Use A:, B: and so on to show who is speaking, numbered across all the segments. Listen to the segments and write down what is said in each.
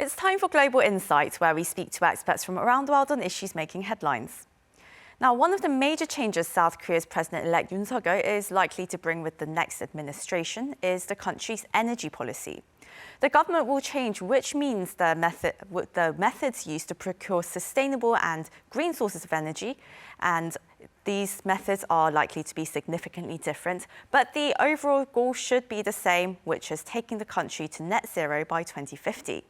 A: It's time for Global Insight, where we speak to experts from around the world on issues making headlines. Now, one of the major changes South Korea's President-elect Yoon Suk-yeol is likely to bring with the next administration is the country's energy policy. The government will change which means the methods used to procure sustainable and green sources of energy, and these methods are likely to be significantly different, but the overall goal should be the same, which is taking the country to net zero by 2050.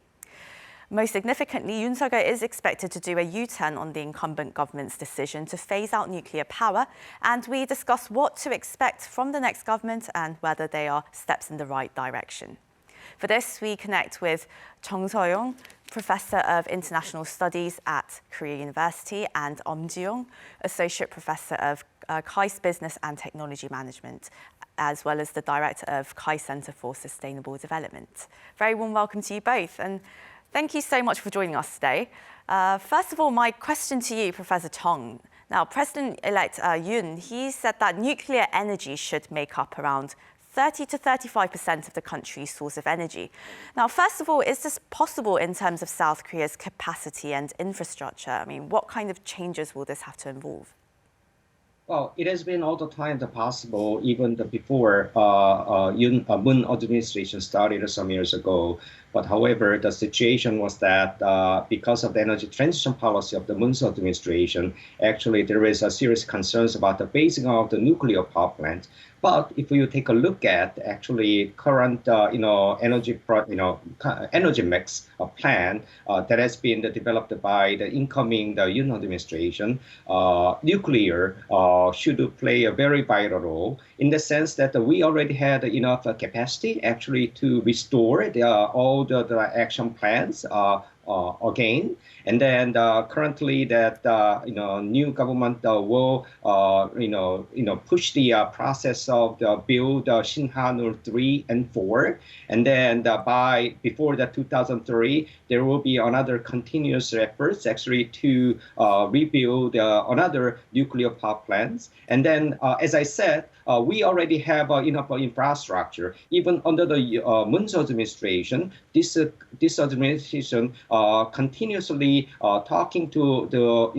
A: Most significantly, Yoon Suk-yeol is expected to do a U-turn on the incumbent government's decision to phase out nuclear power, and we discuss what to expect from the next government and whether they are steps in the right direction. For this, we connect with Suh-yong, Professor of International Studies at Korea University, and Jiyong, Associate Professor of KAIST Business and Technology Management, as well as the Director of KAIST Center for Sustainable Development. Very warm welcome to you both. And thank you so much for joining us today. First of all, my question to you, Professor Chung. Now, President-elect Yoon, he said that nuclear energy should make up around 30 to 35% of the country's source of energy. Now, first of all, is this possible in terms of South Korea's capacity and infrastructure? I mean, what kind of changes will this have to involve?
B: Well, it has been all the time possible, even before Moon administration started some years ago. But however, the situation was that because of the energy transition policy of the Moon administration, actually there is a serious concerns about the phasing of the nuclear power plant. But if you take a look at actually current energy mix plan that has been developed by the incoming Yoon administration, nuclear should play a very vital role in the sense that we already had enough capacity actually to restore all the action plans again, and then currently that new government will push the process of the build Shinhanul 3 and 4, and then by before the 2003 there will be another continuous efforts actually to rebuild another nuclear power plants, and then as I said, we already have enough infrastructure even under the Moon's administration. This administration continuously talking to the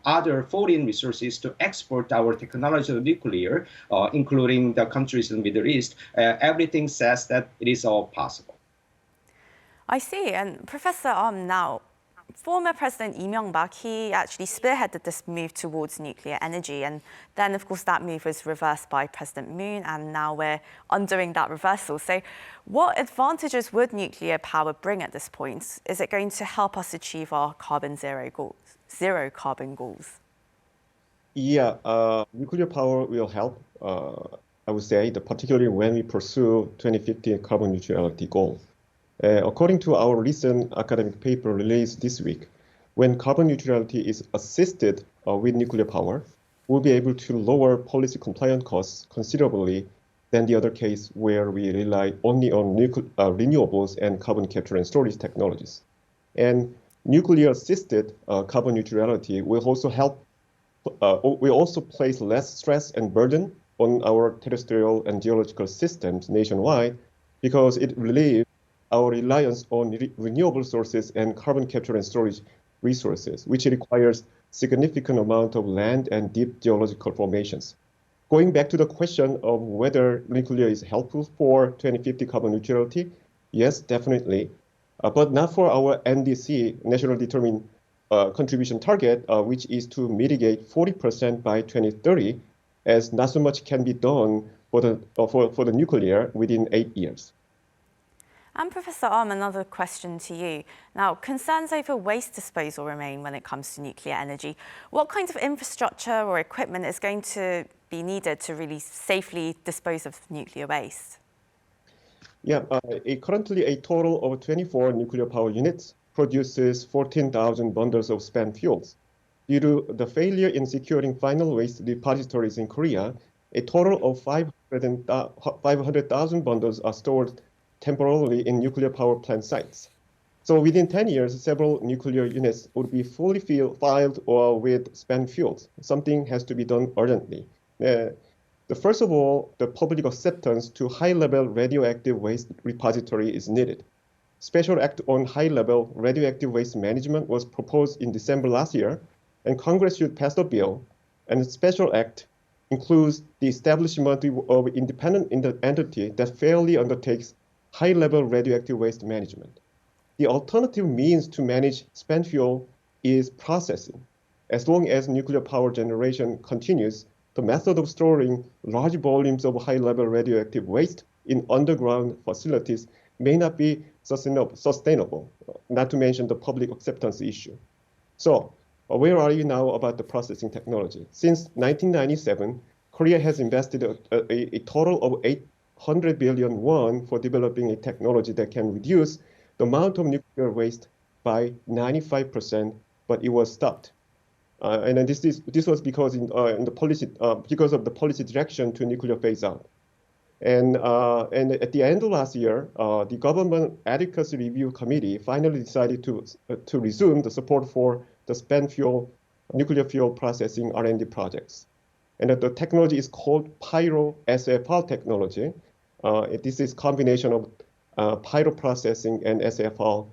B: other foreign resources to export our technology of nuclear, including the countries in the Middle East. Everything says that it is all possible.
A: I see. And Professor, now, former President Lee Myung-bak, he actually spearheaded this move towards nuclear energy. And then, of course, that move was reversed by President Moon, and now we're undoing that reversal. So what advantages would nuclear power bring at this point? Is it going to help us achieve our zero carbon goals?
C: Yeah, nuclear power will help, I would say, particularly when we pursue 2050 carbon neutrality goal. According to our recent academic paper released this week, when carbon neutrality is assisted with nuclear power, we'll be able to lower policy compliance costs considerably than the other case where we rely only on renewables and carbon capture and storage technologies. And nuclear-assisted carbon neutrality will also help. Will also place less stress and burden on our terrestrial and geological systems nationwide because it relieves our reliance on renewable sources and carbon capture and storage resources, which requires significant amount of land and deep geological formations. Going back to the question of whether nuclear is helpful for 2050 carbon neutrality, yes, definitely, but not for our NDC, National Determined Contribution Target, which is to mitigate 40% by 2030, as not so much can be done for the nuclear within 8 years.
A: And Professor another question to you. Now, concerns over waste disposal remain when it comes to nuclear energy. What kinds of infrastructure or equipment is going to be needed to really safely dispose of nuclear waste?
C: Yeah, currently a total of 24 nuclear power units produces 14,000 bundles of spent fuels. Due to the failure in securing final waste repositories in Korea, a total of 500,000 bundles are stored temporarily in nuclear power plant sites. So within 10 years, several nuclear units would be fully filled or with spent fuels. Something has to be done urgently. First of all, the public acceptance to high-level radioactive waste repository is needed. Special Act on High-Level Radioactive Waste Management was proposed in December last year, and Congress should pass the bill. And the Special Act includes the establishment of independent entity that fairly undertakes high-level radioactive waste management. The alternative means to manage spent fuel is processing. As long as nuclear power generation continues, the method of storing large volumes of high-level radioactive waste in underground facilities may not be sustainable, not to mention the public acceptance issue. So, where are you now about the processing technology? Since 1997, Korea has invested a total of 800 billion won for developing a technology that can reduce the amount of nuclear waste by 95%, but it was stopped. And then this was because because of the policy direction to nuclear phase out. And at the end of last year, the Government Advocacy Review Committee finally decided to resume the support for the spent fuel, nuclear fuel processing R&D projects. And the technology is called pyro-SFR technology. This is combination of pyro-processing and SFR,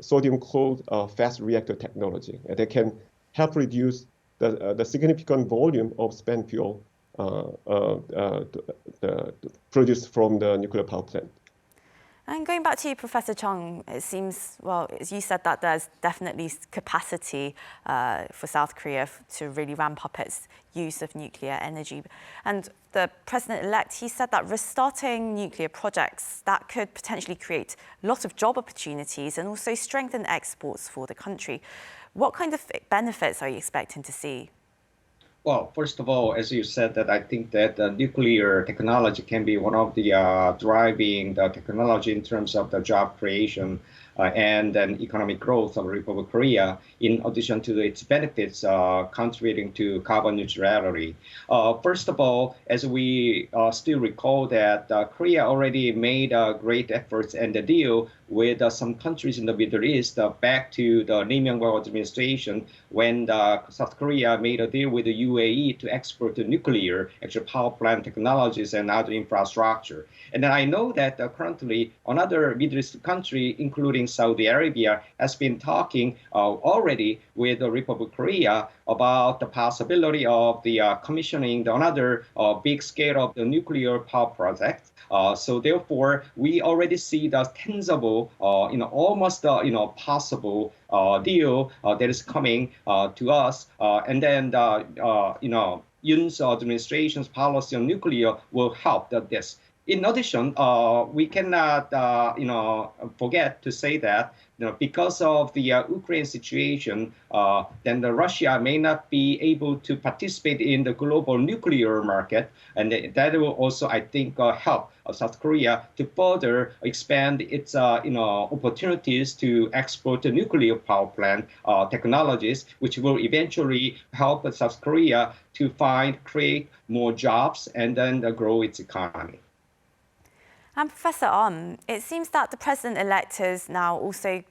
C: sodium-cooled fast reactor technology that can help reduce the significant volume of spent fuel produced from the nuclear power plant.
A: And going back to you, Professor Chung, it seems, well, as you said, that there's definitely capacity for South Korea to really ramp up its use of nuclear energy. And the president-elect, he said that restarting nuclear projects, that could potentially create lots of job opportunities and also strengthen exports for the country. What kind of benefits are you expecting to see?
B: Well, first of all, as you said, that I think that nuclear technology can be one of the driving the technology in terms of the job creation and then economic growth of Republic of Korea, in addition to its benefits contributing to carbon neutrality. First of all, as we still recall that Korea already made great efforts and the deal with some countries in the Middle East back to the Lee Myung-bak administration when South Korea made a deal with the UAE to export the nuclear power plant technologies and other infrastructure. And then I know that currently another Middle East country, including Saudi Arabia, has been talking already with the Republic of Korea about the possibility of the commissioning another big scale of the nuclear power project. So therefore, we already see the tangible, almost possible deal that is coming to us, and then Yoon's administration's policy on nuclear will help this. In addition, we cannot, forget to say that because of the Ukraine situation, then Russia may not be able to participate in the global nuclear market, and that will also, I think, help South Korea to further expand its, opportunities to export the nuclear power plant technologies, which will eventually help South Korea to create more jobs and then grow its economy.
A: And Professor it seems that the president-elect is now also,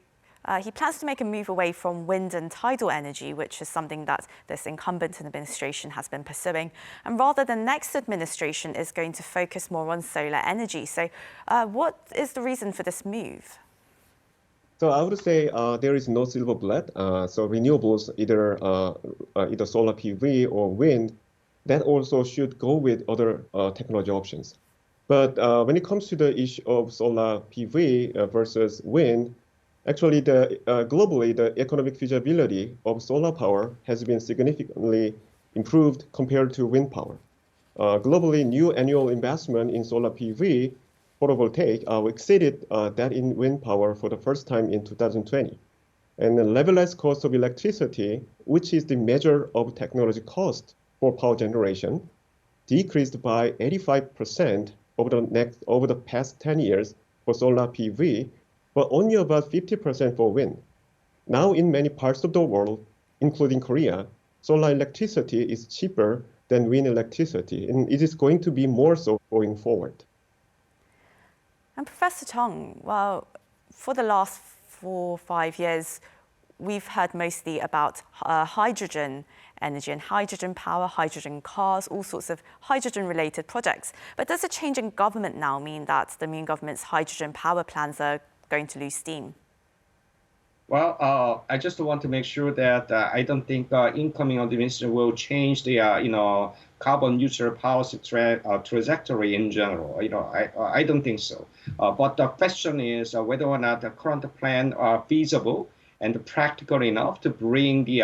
A: he plans to make a move away from wind and tidal energy, which is something that this incumbent administration has been pursuing. And rather, the next administration is going to focus more on solar energy. So what is the reason for this move?
C: So I would say there is no silver bullet. So renewables, either solar PV or wind, that also should go with other technology options. But when it comes to the issue of solar PV versus wind, actually, globally, the economic feasibility of solar power has been significantly improved compared to wind power. Globally, new annual investment in solar PV photovoltaic exceeded that in wind power for the first time in 2020. And the levelized cost of electricity, which is the measure of technology cost for power generation, decreased by 85% over the past 10 years for solar PV, but only about 50% for wind. Now, in many parts of the world, including Korea, solar electricity is cheaper than wind electricity, and it is going to be more so going forward.
A: And Professor Chung, well, for the last 4 or 5 years, we've heard mostly about hydrogen energy and hydrogen power, hydrogen cars, all sorts of hydrogen-related projects. But does a change in government now mean that the Moon government's hydrogen power plans are going to lose steam?
B: Well, I just want to make sure that I don't think incoming administration will change the carbon neutral policy trajectory in general. I don't think so. But the question is whether or not the current plan are feasible and practical enough to bring the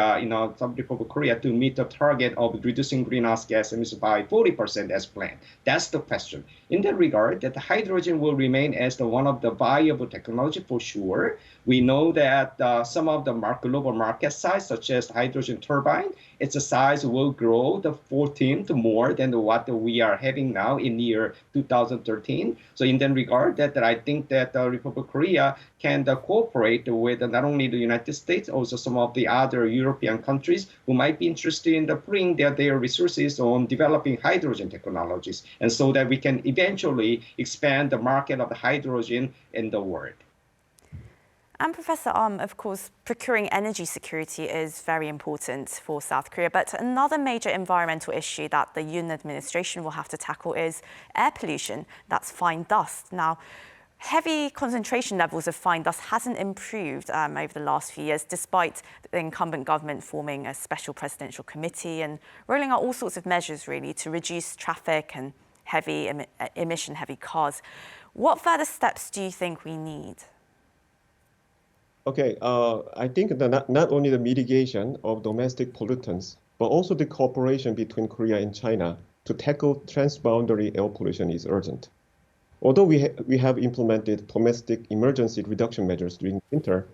B: Republic of Korea to meet the target of reducing greenhouse gas emissions by 40% as planned. That's the question. In that regard, that hydrogen will remain as one of the viable technology for sure. We know that some of the global market size, such as hydrogen turbine, its size will grow the 14th more than what we are having now in the year 2013. So in that regard, that I think that the Republic of Korea can cooperate with not only the United States, also some of the other European countries who might be interested in putting their resources on developing hydrogen technologies, and so that we can eventually expand the market of the hydrogen in the world.
A: And Professor, of course, procuring energy security is very important for South Korea. But another major environmental issue that the Yoon administration will have to tackle is air pollution. That's fine dust. Now, heavy concentration levels of fine dust hasn't improved over the last few years, despite the incumbent government forming a special presidential committee and rolling out all sorts of measures, really, to reduce traffic and emission-heavy cars. What further steps do you think we need?
C: Okay, I think that not only the mitigation of domestic pollutants, but also the cooperation between Korea and China to tackle transboundary air pollution is urgent. Although we have implemented domestic emergency reduction measures during winter,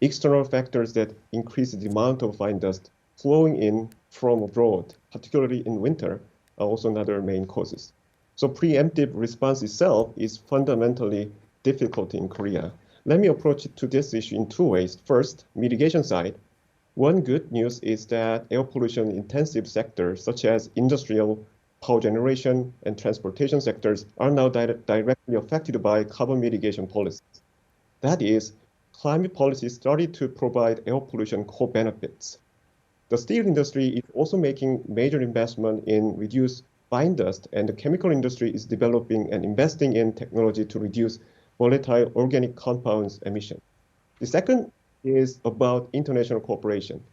C: external factors that increase the amount of fine dust flowing in from abroad, particularly in winter, are also another main causes. So preemptive response itself is fundamentally difficult in Korea. Let me approach to this issue in two ways. First, mitigation side. One good news is that air pollution intensive sectors such as industrial, power generation, and transportation sectors are now directly affected by carbon mitigation policies. That is, climate policy started to provide air pollution co-benefits. The steel industry is also making major investment in reduce fine dust, and the chemical industry is developing and investing in technology to reduce volatile organic compounds emission. The second is about international cooperation.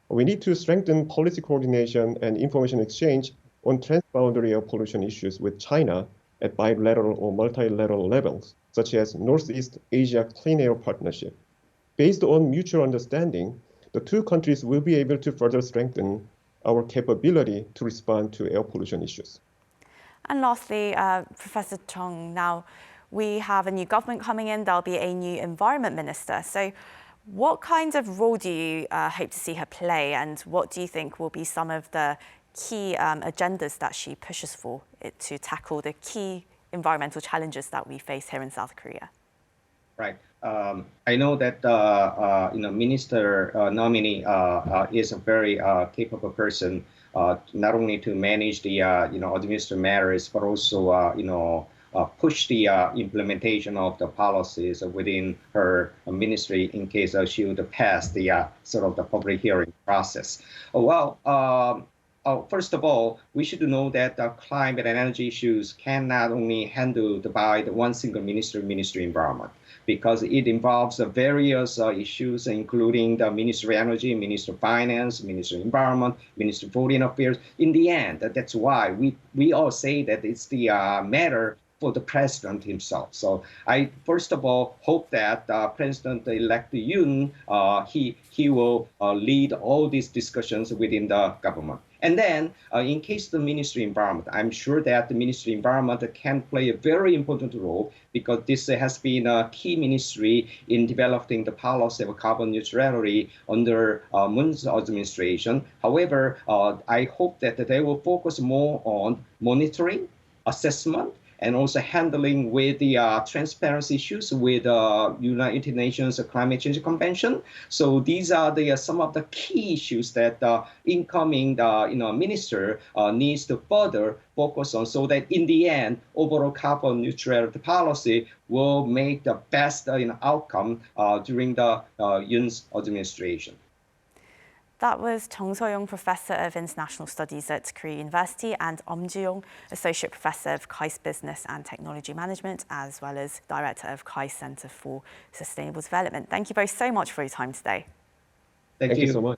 C: We need to strengthen policy coordination and information exchange on transboundary air pollution issues with China at bilateral or multilateral levels, such as Northeast Asia Clean Air Partnership. Based on mutual understanding, the two countries will be able to further strengthen our capability to respond to air pollution issues.
A: And lastly, Professor Chung, now we have a new government coming in. There'll be a new environment minister. So what kind of role do you hope to see her play? And what do you think will be some of the key agendas that she pushes for to tackle the key environmental challenges that we face here in South Korea?
B: Right. I know that minister nominee is a very capable person, not only to manage the administrative matters, but also push the implementation of the policies within her ministry in case she would pass the sort of the public hearing process. First of all, we should know that climate and energy issues cannot only handled by the one single ministry environment, because it involves various issues, including the Ministry of Energy, Ministry of Finance, Ministry of Environment, Ministry of Foreign Affairs. In the end, that's why we all say that it's the matter for the president himself. So I first of all hope that President-elect Yoon, he will lead all these discussions within the government. And then, in case of the Ministry of Environment, I'm sure that the Ministry of Environment can play a very important role, because this has been a key ministry in developing the policy of carbon neutrality under Moon's administration. However, I hope that they will focus more on monitoring, assessment, and also handling with the transparency issues with United Nations Climate Change Convention. So these are some of the key issues that the incoming minister needs to further focus on, so that in the end, overall carbon neutrality policy will make the best outcome during the Yoon's administration.
A: That was Suh-yong, Professor of International Studies at Korea University, and Jiyong, Associate Professor of KAIST Business and Technology Management, as well as Director of KAIST Center for Sustainable Development. Thank you both so much for your time today.
C: Thank you so much.